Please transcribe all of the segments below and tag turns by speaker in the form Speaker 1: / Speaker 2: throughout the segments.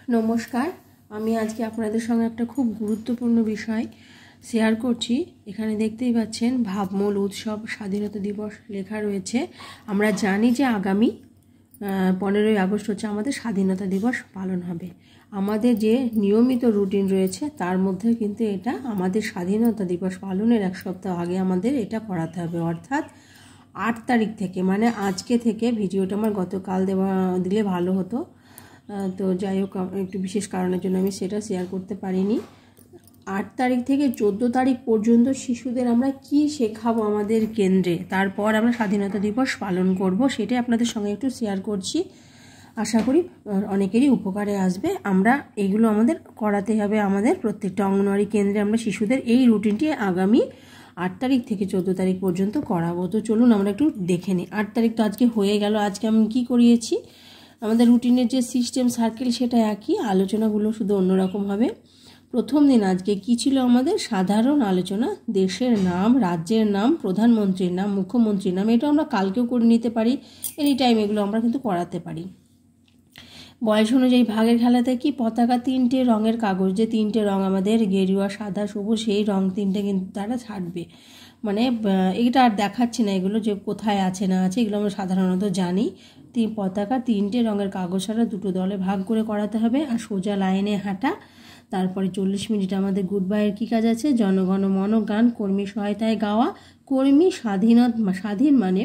Speaker 1: নমস্কার, আমি আজকে আপনাদের সঙ্গে একটা খুব গুরুত্বপূর্ণ বিষয় শেয়ার করছি। এখানে দেখতেই পাচ্ছেন ভাবমূল উৎসব স্বাধীনতা দিবস লেখা রয়েছে। আমরা জানি যে আগামী 15ই আগস্ট হচ্ছে আমাদের স্বাধীনতা দিবস পালন হবে। আমাদের যে নিয়মিত রুটিন রয়েছে তার মধ্যে কিন্তু এটা আমাদের স্বাধীনতা দিবস পালনের এক সপ্তাহ আগে আমাদের এটা করাতে হবে, অর্থাৎ 8 তারিখ থেকে, মানে আজকে থেকে। ভিডিওটা আমার গতকাল দিলে ভালো হতো, তো যাই হোক একটু বিশেষ কারণের জন্য আমি সেটা শেয়ার করতে পারিনি। 8 তারিখ থেকে 14 তারিখ পর্যন্ত শিশুদের আমরা কি শেখাবো আমাদের কেন্দ্রে, তারপর আমরা স্বাধীনতা দিবস পালন করব, সেটাই আপনাদের সঙ্গে একটু শেয়ার করছি। আশা করি অনেকেরই উপকারে আসবে। আমরা এইগুলো আমাদের করাতে হবে আমাদের প্রত্যেকটা অঙ্গনওয়াড়ি কেন্দ্রে। আমরা শিশুদের এই রুটিনটি আগামী 8 তারিখ থেকে 14 তারিখ পর্যন্ত করাবো। তো চলুন আমরা একটু দেখে নিই। 8 তারিখ তো আজকে হয়ে গেল। আজকে আমি কি করিয়েছি, আমাদের রুটিনের যে সিস্টেম সার্কেল সেটা একই, আলোচনাগুলো শুধু অন্যরকম হবে। প্রথম দিন আজকে কি ছিল আমাদের? সাধারণ আলোচনা, দেশের নাম, রাজ্যের নাম, প্রধানমন্ত্রীর নাম, মুখ্যমন্ত্রীর নাম। এটা আমরা কালকেও করে নিতে পারি, এনি টাইম এগুলো আমরা কিন্তু করাতে পারি। বয়স অনুযায়ী ভাগের খেলাতে কি পতাকা, 3টে রঙের কাগজ, যে 3টে রঙ আমাদের গেরুয়া, সাদা, সবুজ, সেই রঙ 3টে কিন্তু তারা ছাড়বে। মানে এটা আর দেখাচ্ছি না, এগুলো যে কোথায় আছে না আছে এগুলো আমরা সাধারণত জানি। পতাকা 3টে রঙের কাগজ ছাড়া 2টো দলে ভাগ করে করাতে হবে, আর সোজা লাইনে হাঁটা। তারপরে 40 মিনিট আমাদের গুড বাইয়ের কী কাজ আছে? জনগণ মন গান, কর্মী সহায়তায় গাওয়া। কর্মী স্বাধীন মানে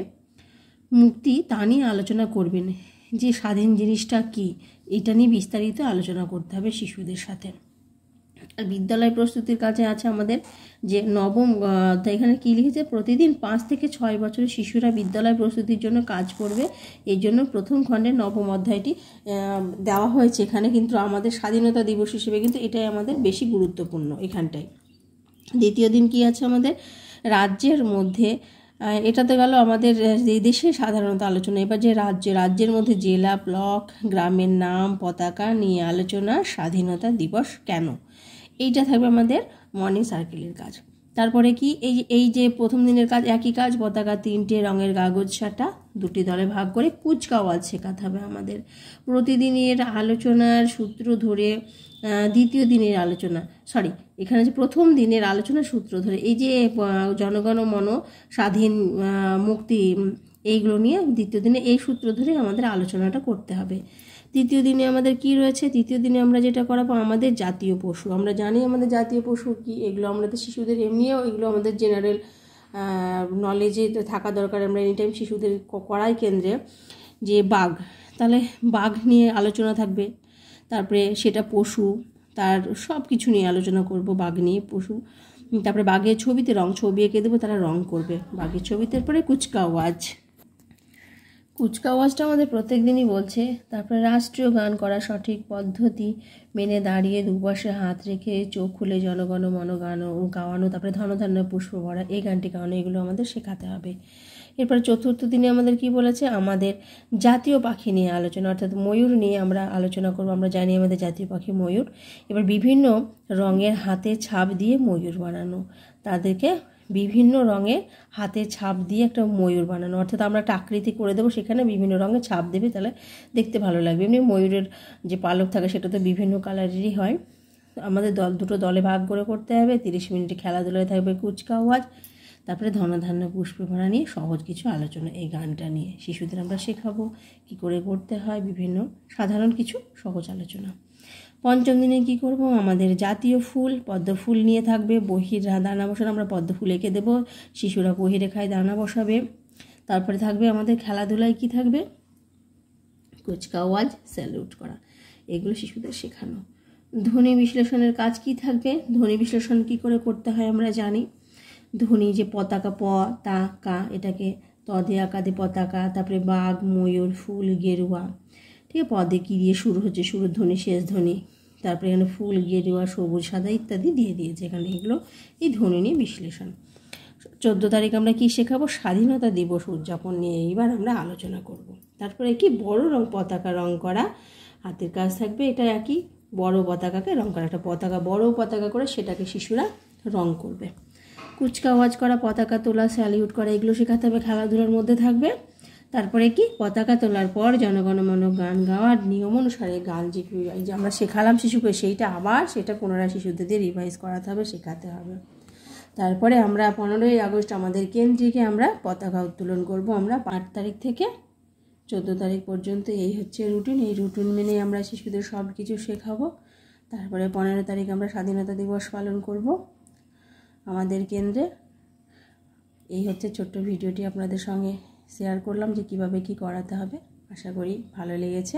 Speaker 1: মুক্তি, তা নিয়ে আলোচনা করবেন। যে স্বাধীন জিনিসটা কি, এটা নিয়ে বিস্তারিত আলোচনা করতে হবে শিশুদের সাথে। আর বিদ্যালয় প্রস্তুতির কাজে আছে আমাদের যে নবম, এখানে কী লিখেছে? প্রতিদিন 5 থেকে 6 বছরের শিশুরা বিদ্যালয় প্রস্তুতির জন্য কাজ করবে। এই জন্য প্রথম খণ্ডের নবম অধ্যায়টি দেওয়া হয়েছে এখানে, কিন্তু আমাদের স্বাধীনতা দিবস হিসেবে কিন্তু এটাই আমাদের বেশি গুরুত্বপূর্ণ এখানটায়। দ্বিতীয় দিন কি আছে আমাদের? রাজ্যের মধ্যে, এটাতে গেল আমাদের এই দেশে সাধারণত আলোচনা। এবার যে রাজ্যের মধ্যে জেলা, ব্লক, গ্রামের নাম, পতাকা নিয়ে আলোচনা। স্বাধীনতা দিবস কেন, এইটা থাকবে আমাদের মর্নিং সার্কেলের কাজ। তারপরে কি, এই যে প্রথম দিনের কাজ একই কাজ, পতাকা 3টে রঙের কাগজ ছাটা, 2টি দলে ভাগ করে কুচকাওয়াজ শেখাতে হবে আমাদের। প্রতিদিনের আলোচনার সূত্র ধরে দ্বিতীয় দিনের আলোচনা, এখানে যে প্রথম দিনের আলোচনার সূত্র ধরে, এই যে জনগণ মন, স্বাধীন, মুক্তি, এইগুলো নিয়ে দ্বিতীয় দিনে এই সূত্র ধরে আমাদের আলোচনাটা করতে হবে। তৃতীয় দিনে আমাদের কি রয়েছে? তৃতীয় দিনে আমরা যেটা করাবো আমাদের জাতীয় পশু। আমরা জানি আমাদের জাতীয় পশু কি, এগুলো আমাদের শিশুদের এমনিও এগুলো আমাদের জেনারেল নলেজে থাকা দরকার। আমরা এনি টাইম শিশুদের করাই কেন্দ্রে যে বাঘ, তাহলে বাঘ নিয়ে আলোচনা থাকবে। তারপরে সেটা পশু, তার সব কিছু নিয়ে আলোচনা করব, বাঘ নিয়ে, পশু। তারপরে বাঘের ছবিতে ছবি এঁকে দেবো, তারা রং করবে বাঘের ছবিতে। তারপরে কুচকাওয়াজটা আমাদের প্রত্যেক দিনই বলছে। তারপরে রাষ্ট্রীয় গান করা, সঠিক পদ্ধতি মেনে দাঁড়িয়ে দুপাশে হাত রেখে চোখ খুলে জনগণ মন গান গাওয়ানো। তারপরে ধনধান্য পুষ্প ভরা, এই গানটি গাওয়ানো, এগুলো আমাদের শেখাতে হবে। এরপর চতুর্থ দিনে আমাদের কি বলেছে? আমাদের জাতীয় পাখি নিয়ে আলোচনা, অর্থাৎ ময়ূর নিয়ে আমরা আলোচনা করব। আমরা জানি আমাদের জাতীয় পাখি ময়ূর। এবার বিভিন্ন রঙের হাতে ছাপ দিয়ে ময়ূর বানানো, তাদেরকে বিভিন্ন রঙের হাতে ছাপ দিয়ে একটা ময়ূর বানানো, অর্থাৎ আমরা একটা আকৃতি করে দেবো, সেখানে বিভিন্ন রঙের ছাপ দেবে, তাহলে দেখতে ভালো লাগবে। এমনি ময়ূরের যে পালক থাকে সেটা তো বিভিন্ন কালারেরই হয়। আমাদের 2টো দলে ভাগ করে করতে হবে। 30 মিনিটে খেলাধুলায় থাকবে কুচকাওয়াজ। তারপরে ধনধান্য পুষ্প ভরা নিয়ে সহজ কিছু আলোচনা, এই গানটা নিয়ে শিশুদের আমরা শেখাবো কী করে করতে হয়, বিভিন্ন সাধারণ কিছু সহজ আলোচনা। পঞ্চম দিনে কি করব? আমাদের জাতীয় ফুল পদ্ম ফুল নিয়ে থাকবে। বহির দানা বসানো, আমরা পদ্ম ফুল এঁকে দেবো, শিশুরা বহিরেখায় দানা বসাবে। তারপরে থাকবে আমাদের খেলাধুলায় কি থাকবে? কুচকাওয়াজ, স্যালুট করা, এগুলো শিশুদের শেখানো। ধ্বনি বিশ্লেষণের কাজ কি থাকবে? ধ্বনি বিশ্লেষণ কি করে করতে হয় আমরা জানি। ধ্বনি যে পতাকা, প তা কা, এটাকে ত দিয়ে আঁকা দিয়ে পতাকা। তারপরে বাঘ, ময়ূর, ফুল, গেরুয়া, ঠিক আছে, পদে কী দিয়ে শুরু হচ্ছে, শুরুর ধ্বনি, শেষ ধ্বনি। তারপরে এখানে ফুল, গেরুয়া, সবুজ, সাদা ইত্যাদি দিয়ে দিয়েছে এখানে, এগুলো এই ধ্বনি নিয়ে বিশ্লেষণ। 14 তারিখ আমরা কি শেখাবো? স্বাধীনতা দিবস উদযাপন নিয়ে এইবার আমরা আলোচনা করব। তারপরে কি বড় পতাকা রং করা, হাতের কাজ থাকবে। এটা একই, বড় পতাকাকে রং করা, একটা পতাকা বড় পতাকা করে সেটাকে শিশুরা রং করবে। কুচকাওয়াজ করা, পতাকা তোলা, স্যালিউট করা, এগুলো শেখাতে হবে, খেলাধুলার মধ্যে থাকবে। তারপরে কি পতাকা তোলার পর জনগণমন গান গাওয়ার নিয়ম অনুসারে গান যে আমরা শেখালাম শিশুকে সেইটা আবার সেটা পুনরায় শিশুদের দিয়ে রিভাইজ করাতে হবে, শেখাতে হবে। তারপরে আমরা 15ই আগস্ট আমাদের কেন্দ্রিকে আমরা পতাকা উত্তোলন করব। আমরা 8 তারিখ থেকে 14 তারিখ পর্যন্ত এই হচ্ছে রুটিন। এই রুটিন মেনে আমরা শিশুদের সব কিছু শেখাবো। তারপরে 15 তারিখ আমরা স্বাধীনতা দিবস পালন করব আমাদের কেন্দ্রে। এই হচ্ছে ছোট্ট ভিডিওটি আপনাদের সঙ্গে শেয়ার করলাম যে কিভাবে কি করাতে হবে। আশা করি ভালো লেগেছে।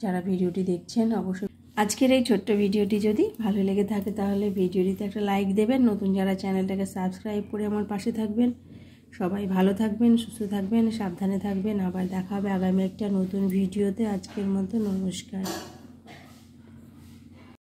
Speaker 1: যারা ভিডিওটি দেখছেন অবশ্যই আজকের এই ছোট্ট ভিডিওটি যদি ভালো লেগে থাকে তাহলে ভিডিওটিতে একটা লাইক দেবেন। নতুন যারা চ্যানেলটাকে সাবস্ক্রাইব করে আমার পাশে থাকবেন। সবাই ভালো থাকবেন, সুস্থ থাকবেন, সাবধানে থাকবেন। আবার দেখা হবে আগামী একটা নতুন ভিডিওতে। আজকের মতো নমস্কার।